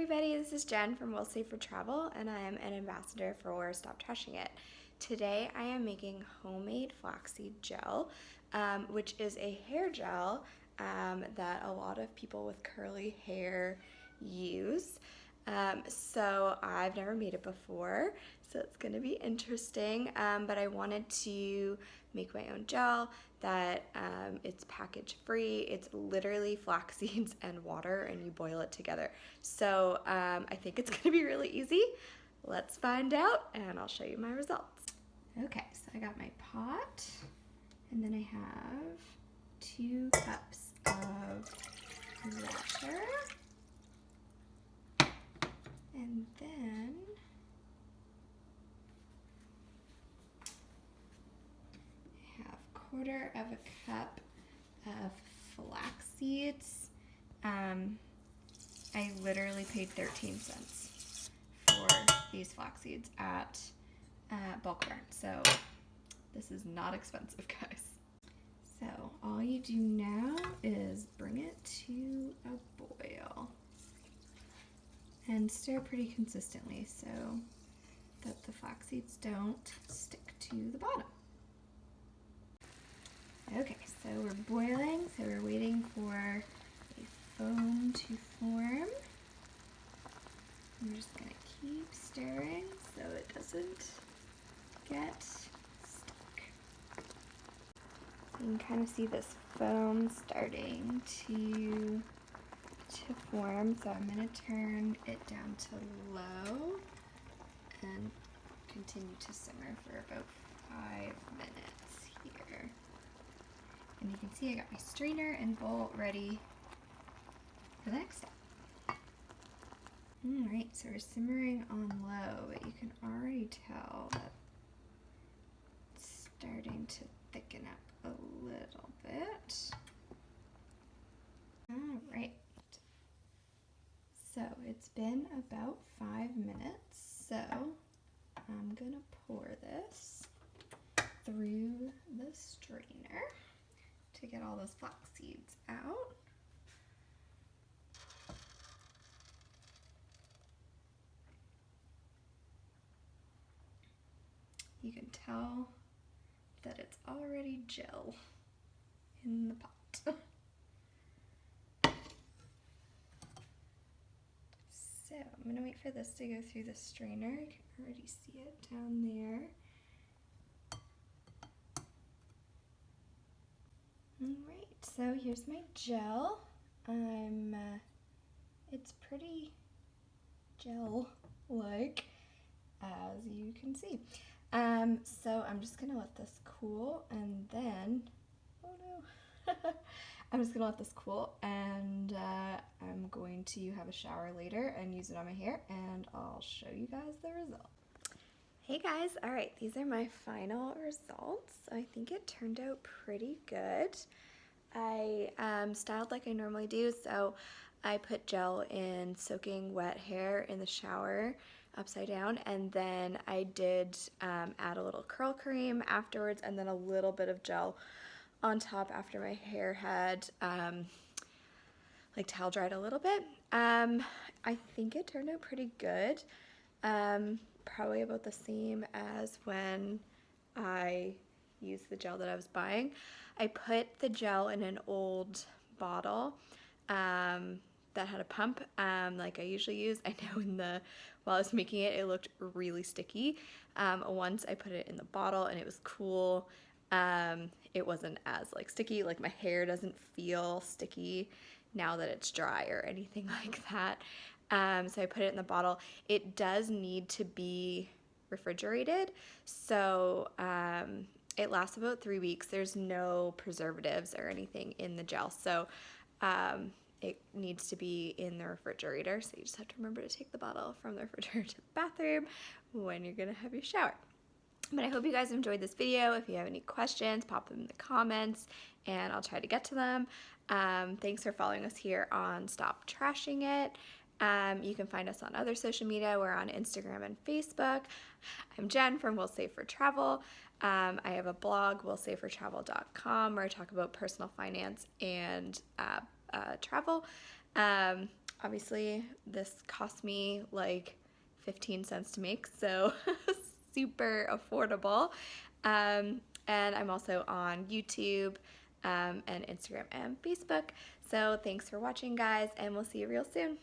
everybody, this is Jen from Will Save for Travel, and I am an ambassador for Stop Trashing It. Today I am making homemade flaxseed gel, which is a hair gel that a lot of people with curly hair use. So I've never made it before, so it's going to be interesting, but I wanted to make my own gel that it's package free. It's literally flax seeds and water, and you boil it together. So I think it's going to be really easy. Let's find out, and I'll show you my results. Okay, so I got my pot, and then I have 2 cups of water. And then I have 1/4 of a cup of flax seeds. I literally paid 13 cents for these flax seeds at Bulk Barn, so this is not expensive, guys. So all you do now is bring it to a boil. And stir pretty consistently so that the flax seeds don't stick to the bottom. Okay, so we're boiling, so we're waiting for a foam to form. I'm just gonna keep stirring so it doesn't get stuck. You can kind of see this foam starting to form, so I'm going to turn it down to low and continue to simmer for about 5 minutes here. And you can see I got my strainer and bowl ready for the next step. Alright, so we're simmering on low, but you can already tell that it's starting to thicken up a little bit. Alright. So it's been about 5 minutes, so I'm gonna pour this through the strainer to get all those flax seeds out. You can tell that it's already gel in the pot. So I'm going to wait for this to go through the strainer. You can already see it down there. Alright, so here's my gel. It's pretty gel-like, as you can see. So I'm just going to let this cool, and then, oh no, I'm just gonna let this cool, and I'm going to have a shower later and use it on my hair, and I'll show you guys the result. Hey guys, alright, these are my final results. I think it turned out pretty good. I styled like I normally do, so I put gel in soaking wet hair in the shower upside down, and then I did add a little curl cream afterwards, and then a little bit of gel on top after my hair had like towel dried a little bit. I think it turned out pretty good. Probably about the same as when I used the gel that I was buying. I put the gel in an old bottle that had a pump like I usually use. I know while I was making it, it looked really sticky. Once I put it in the bottle and it was cool, it wasn't as like sticky. Like my hair doesn't feel sticky now that it's dry or anything like that. So I put it in the bottle. It does need to be refrigerated, so it lasts about 3 weeks. There's no preservatives or anything in the gel, so it needs to be in the refrigerator. So you just have to remember to take the bottle from the refrigerator to the bathroom when you're gonna have your shower. But I hope you guys enjoyed this video. If you have any questions, pop them in the comments and I'll try to get to them. Thanks for following us here on Stop Trashing It. You can find us on other social media. We're on Instagram and Facebook. I'm Jen from Will Save for Travel. I have a blog, willsavefortravel.com, where I talk about personal finance and travel. obviously this cost me like 15 cents to make, so super affordable. And I'm also on YouTube and Instagram and Facebook. So thanks for watching, guys, and we'll see you real soon.